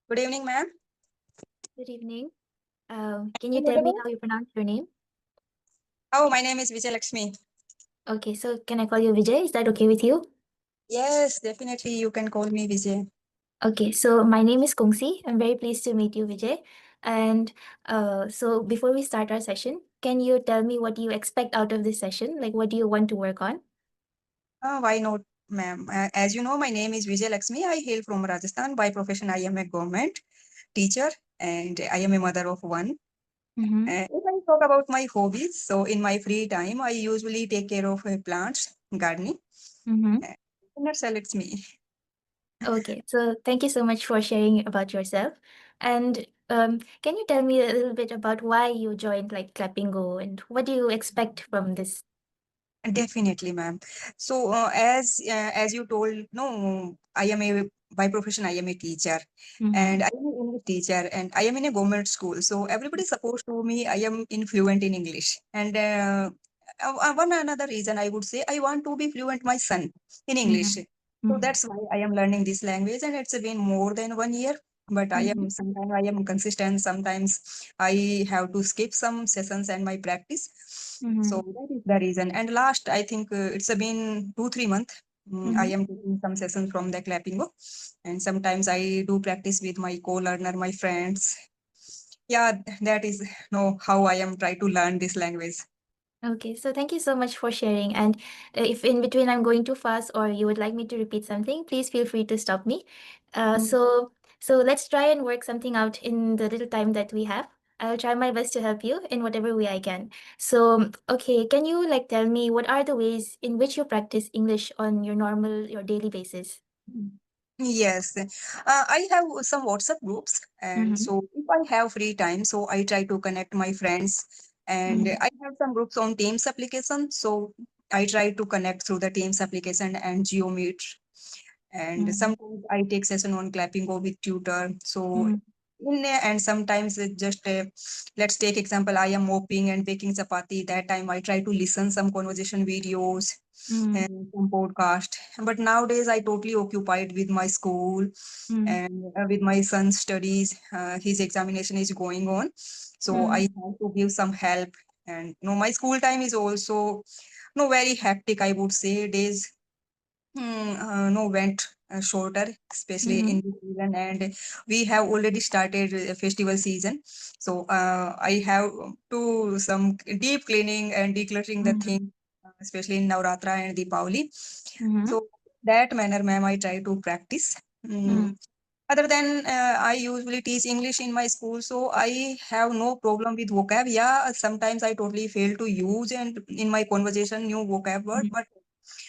Good evening, ma'am. Good evening. Can you What tell me about? how you pronounce your name? Oh, my name is Vijay Laxmi. Okay, so can I call you Vijay? Is that okay with you? Yes, definitely. You can call me Vijay. Okay, so my name is Kungsi. I'm very pleased to meet you, Vijay. And so before we start our session, can you tell me what you expect out of this session? Like, what do you want to work on? Why not, ma'am? As you know, my name is Vijay Laxmi. I hail from Rajasthan. By profession, I am a government teacher and I am a mother of one. Mm-hmm. If I talk about my hobbies, so in my free time, I usually take care of plants, gardening. Mm-hmm. Uh, In a nutshell, it's me. Okay, so thank you so much for sharing about yourself. And can you tell me a little bit about why you joined like Clapingo and what do you expect from this? Definitely, ma'am. So, as you told, no, I am a by profession. I am a teacher, Mm-hmm. and I am an English teacher, and I am in a government school. So everybody supposed to me. I am fluent in English, and one another reason I would say I want to be fluent my son in English. Mm-hmm. So Mm-hmm. that's why I am learning this language, and it's been more than 1 year. But I Mm-hmm. am sometimes I am consistent. Sometimes I have to skip some sessions and my practice. So Mm-hmm. that is the reason. And last, I think it's been 2 3 months. I Mm-hmm. am taking some sessions from the Clapingo, and sometimes I do practice with my co-learner, my friends. Yeah, that is no how I am try to learn this language. Okay, so thank you so much for sharing. And if in between I'm going too fast or you would like me to repeat something, please feel free to stop me. Uh, Mm. so so let's try and work something out in the little time that we have. I'll try my best to help you in whatever way I can. So, okay, can you like tell me what are the ways in which you practice English on your daily basis? Yes, I have some WhatsApp groups, and Mm-hmm. so if I have free time, so I try to connect my friends, and Mm-hmm. I have some groups on Teams application, so I try to connect through the Teams application and GeoMeet, and Mm-hmm. sometimes I take session on Clapingo with tutor. So Mm-hmm. in there, and sometimes it just let's take example. I am mopping and baking chapati. That time I try to listen some conversation videos Mm-hmm. and some podcast. But nowadays I totally occupied with my school Mm-hmm. and with my son's studies. His examination is going on, so I have to give some help. And my school time is also no very hectic. I would say days no went shorter, especially Mm-hmm. in this season, and we have already started festival season. So I have to some deep cleaning and decluttering the Mm-hmm. thing, especially in Navratra and Deepavali. Mm-hmm. So that manner, ma'am, I try to practice. Mm-hmm. Other than I usually teach English in my school, so I have no problem with vocab. Yeah, sometimes I totally fail to use and in my conversation new vocab word, but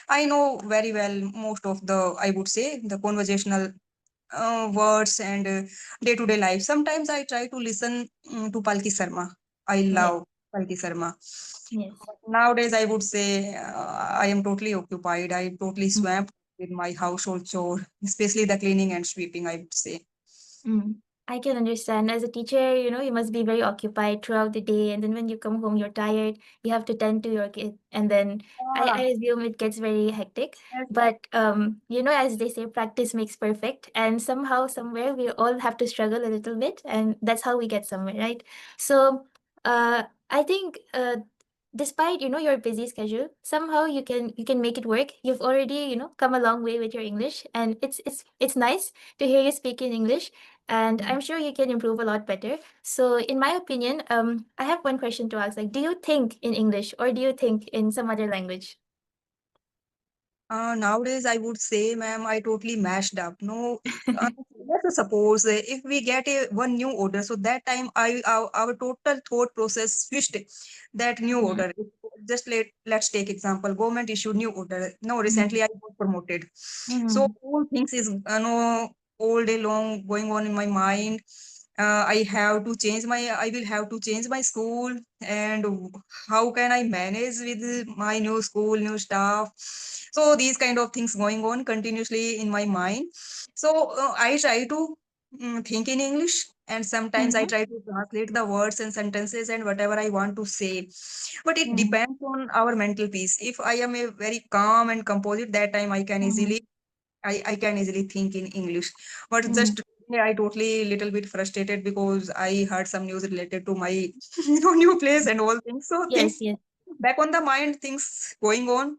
I know very well most of the, I would say, the conversational words and day-to-day life. Sometimes I try to listen to Palki Sharma. I Yes. love Palki Sharma. Yes. Nowadays, I would say I am totally occupied. I am totally swamped with my household chore, especially the cleaning and sweeping, I would say. Mm. I can understand. As a teacher, you must be very occupied throughout the day, and then when you come home, you're tired. You have to tend to your kid, and then I Ah, assume it gets very hectic. yes, But as they say, practice makes perfect, and somehow, somewhere, we all have to struggle a little bit, and that's how we get somewhere, right? So, I think despite your busy schedule, somehow you can make it work. You've already come a long way with your English, and it's nice to hear you speak in English, and I'm sure you can improve a lot better. So, in my opinion, I have one question to ask. Like, do you think in English or do you think in some other language? Nowadays, I would say, ma'am, I totally mashed up. No, let's suppose if we get a one new order, so that time our total thought process switched that new Mhm, order. Just let's take example. Government issued new order. No, mhm, recently I got promoted. So mhm, all things is no all day long going on in my mind. I will have to change my school, and how can I manage with my new school, new staff? So these kind of things going on continuously in my mind. So I try to think in English, and sometimes I mhm, try to translate the words and sentences and whatever I want to say. But it mhm, depends on our mental peace. If I am a very calm and composite, that time I can mhm, easily I can easily think in English. But just mhm, Yeah, I totally little bit frustrated because I heard some news related to my new place and all things. So Yes, things yes. back on the mind, things going on,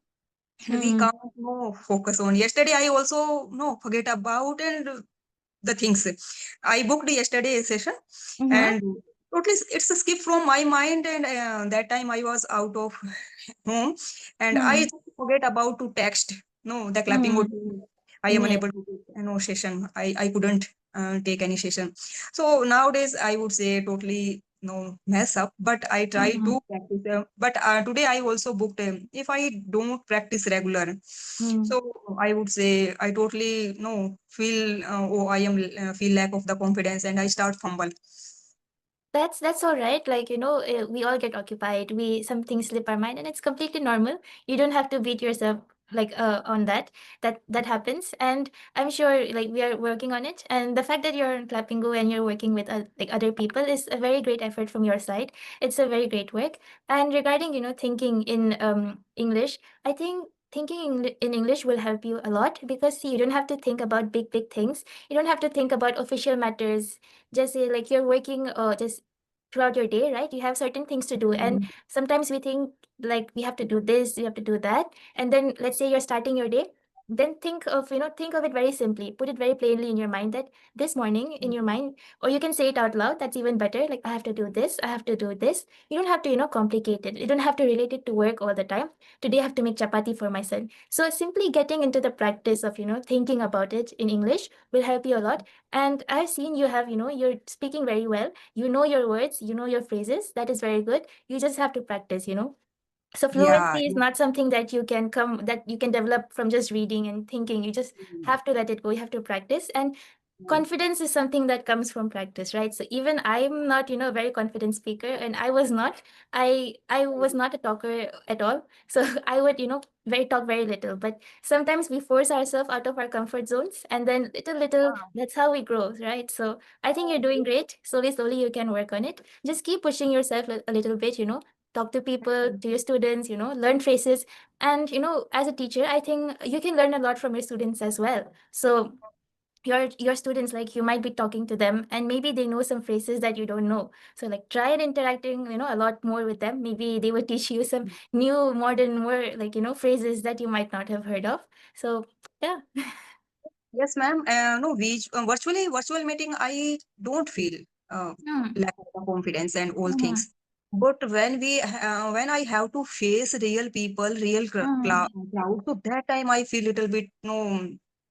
and we Mm, can't focus on. Yesterday, I also forget about and the things. I booked yesterday a session, mm-hmm, and totally it's a skip from my mind. And that time I was out of home, and I mm, just forget about to text. No, the Clapingo mm, team. I am yes. unable to take no session. I couldn't take any session. So nowadays I would say totally no mess up. But I try Mm, to practice. But today I also booked. If I don't practice regular, mm. so I would say I totally no feel I am feel lack of the confidence and I start fumble. That's all right. Like, we all get occupied. Some things slip our mind, and it's completely normal. You don't have to beat yourself like on that. That happens, and I'm sure like we are working on it. And the fact that you're in Clapingo and you're working with like other people is a very great effort from your side. It's a very great work. And regarding thinking in English, I think thinking in English will help you a lot because see, you don't have to think about big things. You don't have to think about official matters. Just say like you're working just throughout your day, right? You have certain things to do, and Mhm. sometimes we think like we have to do this, we have to do that, and then let's say you're starting your day, then think of it very simply, put it very plainly in your mind that this morning in your mind, or you can say it out loud, that's even better, like I have to do this, I have to do this. You don't have to complicate it, you don't have to relate it to work all the time. Today I have to make chapati for my son. So simply getting into the practice of thinking about it in English will help you a lot. And I've seen you have you're speaking very well, you know your words, you know your phrases. That is very good. You just have to practice. So Yeah. fluency is not something that you can develop from just reading and thinking. You just have to let it go. You have to practice. And confidence is something that comes from practice, right? So even I'm not a very confident speaker, and I was not a talker at all. So I would very talk very little, but sometimes we force ourselves out of our comfort zones, and then little, that's how we grow, right? So I think you're doing great. Slowly you can work on it. Just keep pushing yourself a little bit. Talk to people, to your students, learn phrases. And as a teacher, I think you can learn a lot from your students as well. So your students, like, you might be talking to them and maybe they know some phrases that you don't know. So like try and interacting a lot more with them. Maybe they will teach you some new modern more like phrases that you might not have heard of. So yeah. Yes, ma'am. No, virtual meeting, I don't feel Mm, lack of the confidence and all mm, things. But when I have to face real people, real mm, crowd, so that time I feel little bit no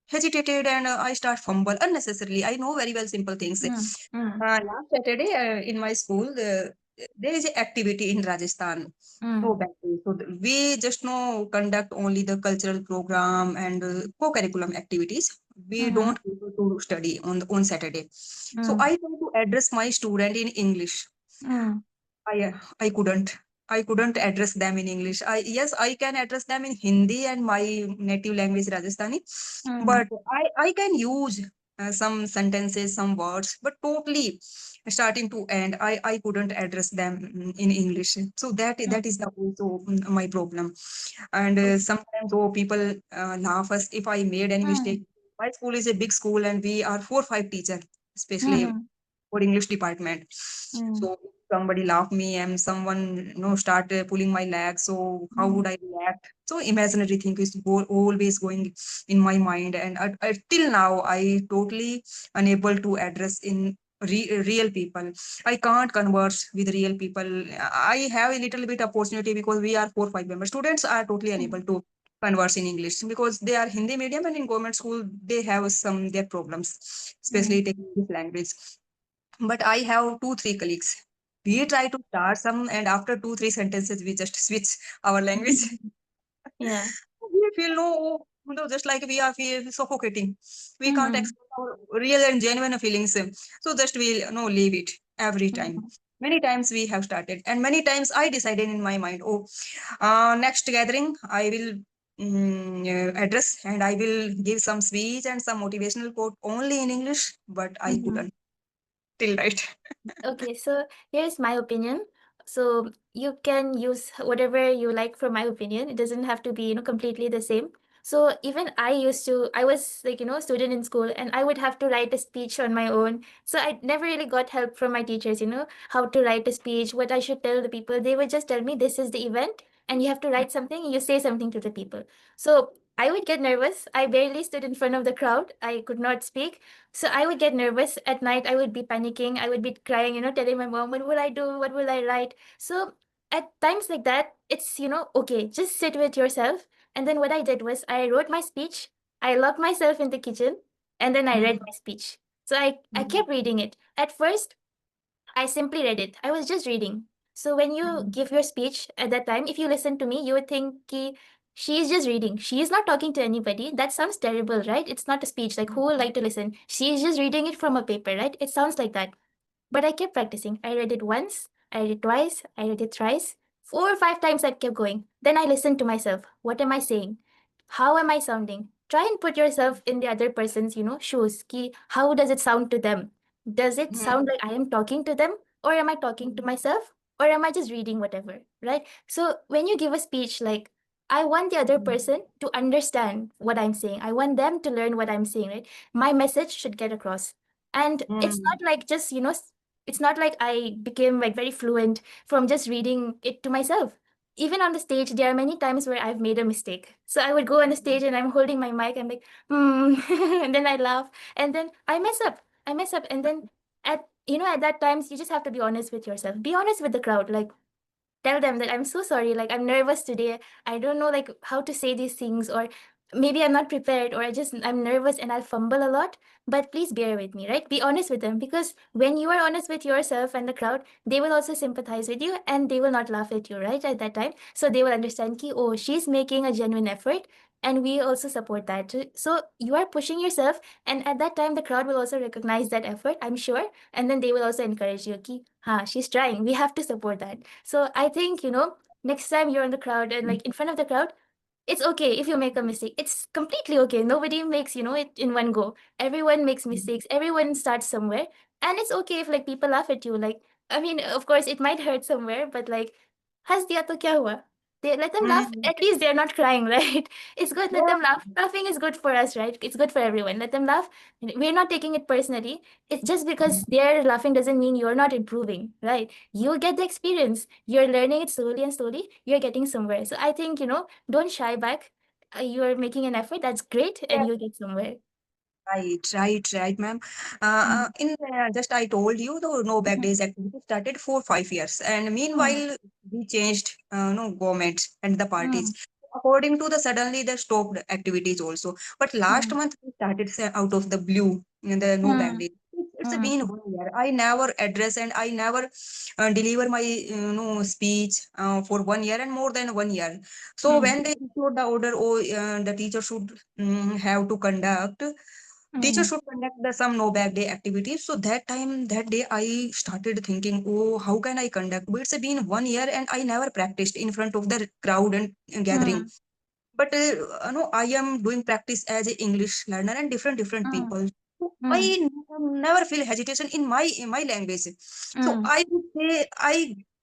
hesitated and I start fumble unnecessarily. I know very well simple things. mm, mm, Last Saturday in my school, there is an activity in Rajasthan. No mm, battery. So we just conduct only the cultural program and co-curriculum activities. We mm, don't go to study on Saturday. So mm, I try to address my student in English. mm, I couldn't. I couldn't address them in English. Yes, I can address them in Hindi and my native language Rajasthani, mm, but I can use some sentences, some words, but totally starting to end, I couldn't address them in English. So that mm. is the also my problem. And sometimes people laugh us if I made any Mm, mistake. My school is a big school and we are 4 5 teachers, especially mm, for English department. mm, So if somebody laugh me and someone start pulling my leg. So how would mm, I react? So imaginary thing is always going in my mind, and till now I totally unable to address in real people. I can't converse with real people. I have a little bit opportunity because we are 4 5 members. Students are totally unable to converse in English because they are Hindi medium and in government school they have some their problems, especially mm, taking this language. But I have 2 3 colleagues. We try to start some, and after 2 3 sentences, we just switch our language. mm. Yeah. We feel no, just like we are feel suffocating. We can't Mm, express our real and genuine feelings. So just we no leave it every time. mm, Many times we have started, and many times I decided in my mind, oh, next gathering I will address and I will give some speech and some motivational quote only in English, but I mm. couldn't till right. Okay, so here's my opinion. So you can use whatever you like from my opinion. It doesn't have to be, completely the same. So even I was like, student in school, and I would have to write a speech on my own. So I never really got help from my teachers, how to write a speech, what I should tell the people. They would just tell me, this is the event, and you have to write something, you say something to the people. So I would get nervous. I barely stood in front of the crowd. I could not speak. So I would get nervous at night. I would be panicking. I would be crying, telling my mom, what will I do? What will I write? So at times like that, it's, okay, just sit with yourself. And then what I did was I wrote my speech, I locked myself in the kitchen, and then I read my speech. So I kept reading it. At first, I simply read it. I was just reading. So when you give your speech at that time, if you listen to me, you would think ki, she is just reading. She is not talking to anybody. That sounds terrible, right? It's not a speech. Like, who would like to listen? She is just reading it from a paper, right? It sounds like that. But I kept practicing. I read it once, I read it twice, I read it thrice. 4 or 5 times I kept going. Then I listened to myself. What am I saying? How am I sounding? Try and put yourself in the other person's, shoes. Ki, how does it sound to them? Does it sound like I am talking to them? Or am I talking to myself? Or am I just reading whatever? Right? So when you give a speech, like, I want the other person to understand what I'm saying. I want them to learn what I'm saying, right? My message should get across. And it's not like just, it's not like I became like very fluent from just reading it to myself. Even on the stage, there are many times where I've made a mistake. So I would go on the stage and I'm holding my mic, I'm like, and then I laugh, and then I mess up. I mess up. And then at that times, you just have to be honest with yourself. Be honest with the crowd. Like, tell them that I'm so sorry, like I'm nervous today. I don't know like how to say these things, or maybe I'm not prepared, or I'm nervous and I'll fumble a lot, but please bear with me, right? Be honest with them, because when you are honest with yourself and the crowd, they will also sympathize with you, and they will not laugh at you, right, at that time. So they will understand ki, oh, she's making a genuine effort, and we also support that. So you are pushing yourself, and at that time the crowd will also recognize that effort, I'm sure, and then they will also encourage you ki, ha, she's trying, we have to support that. So I think, next time you're in the crowd and like in front of the crowd, it's okay if you make a mistake. It's completely okay. Nobody makes, it in one go. Everyone makes mistakes. Everyone starts somewhere. And it's okay if like people laugh at you. Like, I mean, of course it might hurt somewhere, but like, has diya to kya hua? They let them laugh. At least they're not crying, right? It's good. Let them laugh. Laughing is good for us, right? It's good for everyone. Let them laugh. We're not taking it personally. It's just because they're laughing doesn't mean you're not improving, right? You get the experience. You're learning it slowly and slowly. You're getting somewhere. So I think, don't shy back. You're making an effort. That's great. And you'll get somewhere. Right, ma'am. Mm, In just I told you the no back mhm, days activity started for 5 years, and mm, meanwhile we changed no governments and the parties. mm, According to the suddenly they stopped activities also. But last mm, month we started out of the blue the no back mm, days. It's mm, been 1 year. I never address and I never deliver my no speech for 1 year and more than 1 year. So mm, when they issued the order, oh, the teacher should have to conduct. Teacher mm, should conduct the some no back day activities. So that time, that day, I started thinking, oh, how can I conduct? But it's been 1 year and I never practiced in front of the crowd and gathering. mm, But I am doing practice as a English learner and different mm, people. So mm, I never feel hesitation in my language. So mm, I would say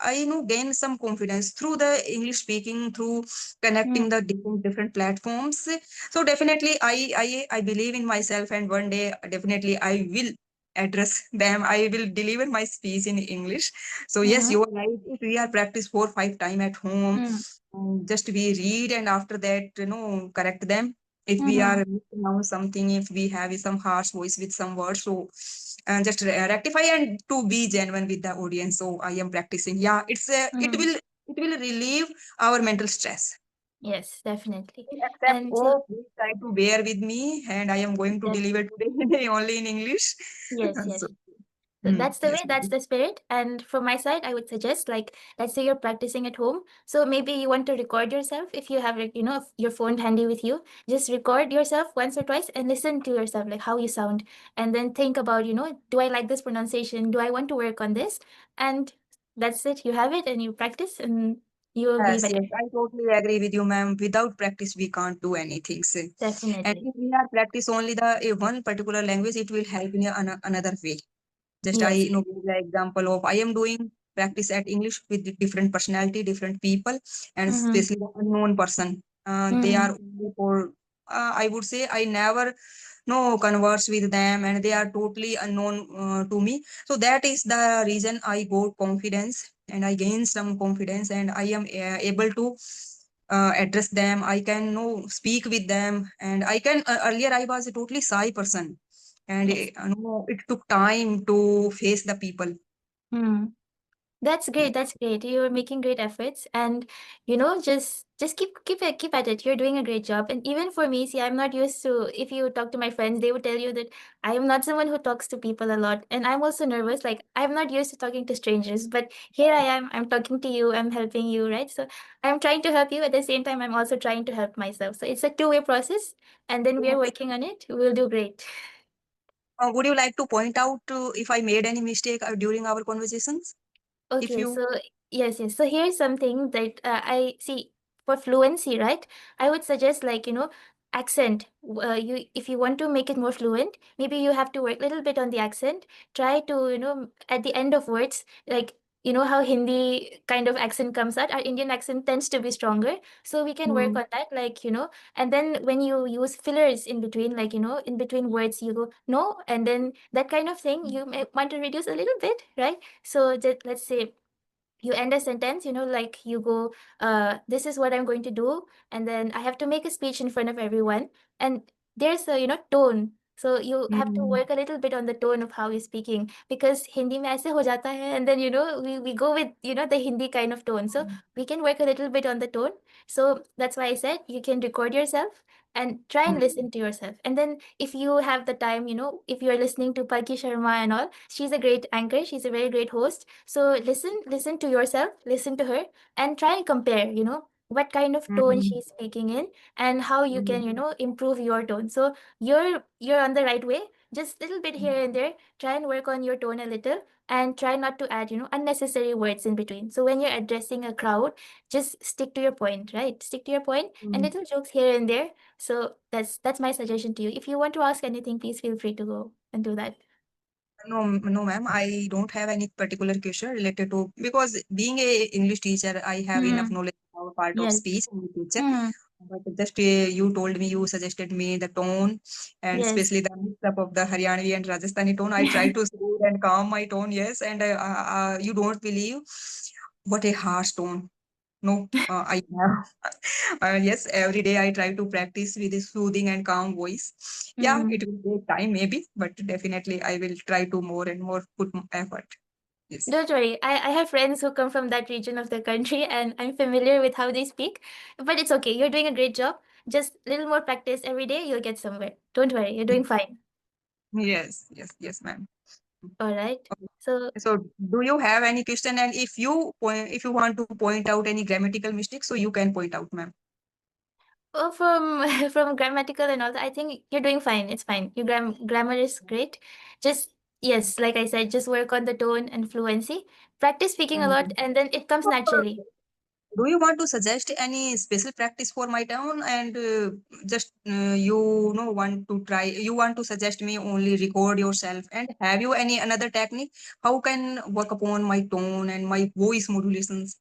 I know gain some confidence through the English speaking, through connecting mm, the different platforms. So definitely I believe in myself, and one day definitely I will address them. I will deliver my speech in English. So yes, mm, you are right. If we are practice 4 5 time at home, mm, just we read and after that correct them. If we are mhm. missing out something, if we have some harsh voice with some words, so just rectify and to be genuine with the audience. So I am practicing. Yeah, Mm. it will relieve our mental stress. Yes, definitely. Except, And so, oh, please try to bear with me, and I am going to def deliver today only in English. yes, So yes. So that's the way, yes. that's the spirit. And from my side, I would suggest, like, let's say you're practicing at home. So maybe you want to record yourself. If you have, like, your phone handy with you, just record yourself once or twice and listen to yourself, like how you sound. And then think about, do I like this pronunciation? Do I want to work on this? And that's it. You have it and you practice and you will be Yes, better. yes, I totally agree with you, ma'am. Without practice, we can't do anything. And Definitely. if we are practice only the one particular language, it will help in another way. Just I Yes. give the example of I am doing practice at English with the different personality, different people, and Mm-hmm. especially the unknown person. They are Mm-hmm. only for I would say I never no converse with them, and they are totally unknown to me. So that is the reason I got confidence and I gain some confidence, and I am able to address them. I can no speak with them, and I can earlier I was a totally shy person, and Yes. no, it took time to face the people. Hmm. That's Yeah. great. That's great. You're making great efforts, and just keep at it. You're doing a great job. And even for me, see, I'm not used to. If you talk to my friends, they would tell you that I am not someone who talks to people a lot, and I'm also nervous. Like I'm not used to talking to strangers, but here I am. I'm talking to you. I'm helping you, right? So I'm trying to help you. At the same time, I'm also trying to help myself. So it's a two-way process, and then we are working on it. We'll do great. Would you like to point out if I made any mistake during our conversations? If Okay, you so yes. So here's something that I see for fluency, right? I would suggest like, accent. You if you want to make it more fluent, maybe you have to work a little bit on the accent. Try to, at the end of words, like how Hindi kind of accent comes out, our Indian accent tends to be stronger. So we can work Mm, on that, like, and then when you use fillers in between, like, in between words, you go no, and then that kind of thing, you may want to reduce a little bit, right? So that let's say you end a sentence, like you go, this is what I'm going to do, and then I have to make a speech in front of everyone, and there's a tone. So you have to mm, work a little bit on the tone of how you're speaking, because Hindi mein aise ho jata hai, and then we go with the Hindi kind of tone. So we can work a little bit on the tone. So that's why I said you can record yourself and try and mm, listen to yourself. And then if you have the time, if you're listening to Palki Sharma and all, she's a great anchor, she's a very great host. So listen to yourself, listen to her, and try and compare, what kind of tone mm, she's speaking in, and how you can, mm, improve your tone. So you're on the right way. Just little bit here and there. Try and work on your tone a little, and try not to add, unnecessary words in between. So when you're addressing a crowd, just stick to your point, right? Stick to your point, and mm. little jokes here and there. So that's my suggestion to you. If you want to ask anything, please feel free to go and do that. No, no, ma'am. I don't have any particular question related to because being a English teacher, I have enough Hmm. knowledge about part of Yes. speech and literature. Hmm. But just you told me, you suggested me the tone, and Yes. especially the mix up of the Haryanvi and Rajasthani tone. I try to soothe and calm my tone. Yes, and you don't believe what a harsh tone. No, I have. Yes, every day I try to practice with a soothing and calm voice. Yeah, Mm. it will take time maybe, but definitely I will try to more and more put effort. Yes. Don't worry. I have friends who come from that region of the country, and I'm familiar with how they speak. But it's okay. You're doing a great job. Just a little more practice every day, you'll get somewhere. Don't worry. You're doing fine. Yes, yes, yes, ma'am. All right. Okay. So, So, do you have any question? And if you want to point out any grammatical mistakes, so you can point out, ma'am. from from grammatical and all that, I think you're doing fine. It's fine. Your grammar is great. Just yes, like I said, just work on the tone and fluency. Practice speaking a lot, Mm. and then it comes naturally. Do you want to suggest any special practice for my town? And just you know want to try, you want to suggest me only record yourself, and have you any another technique how can work upon my tone and my voice modulations?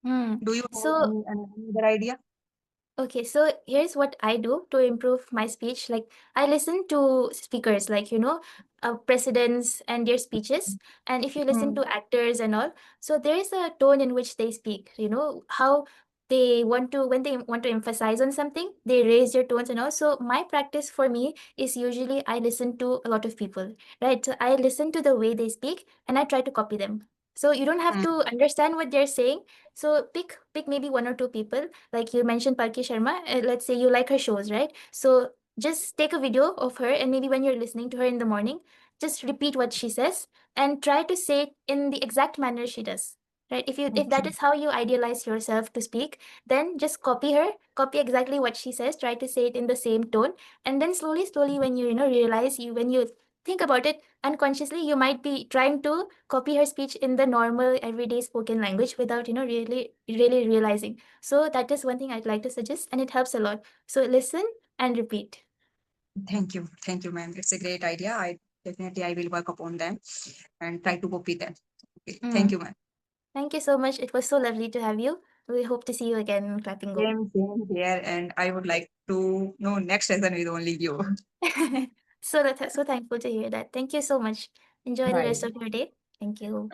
Hmm. Do you have So any other idea? okay, so here's what I do to improve my speech. Like, I listen to speakers, like, presidents and their speeches. And if you listen Mm, to actors and all, so there is a tone in which they speak, how when they want to emphasize on something, they raise their tones and all. So my practice for me is usually I listen to a lot of people, right? So I listen to the way they speak and I try to copy them. So you don't have mm, to understand what they're saying. So pick maybe one or two people, like you mentioned Palki Sharma. Let's say you like her shows, right? So just take a video of her, and maybe when you're listening to her in the morning, just repeat what she says and try to say it in the exact manner she does. Right? If that okay. is how you idealize yourself to speak, then just copy her, copy exactly what she says, try to say it in the same tone, and then slowly, when you realize when you think about it unconsciously, you might be trying to copy her speech in the normal everyday spoken language without really realizing. So that is one thing I'd like to suggest, and it helps a lot. So listen and repeat. Thank you, ma'am. It's a great idea. I will work upon them and try to copy them. Okay, thank Mm. you, ma'am. Thank you so much. It was so lovely to have you. We hope to see you again in Clapingo. Same here, and I would like to know next session with only you. So thankful to hear that. Thank you so much. Enjoy the rest Bye. of your day. Thank you.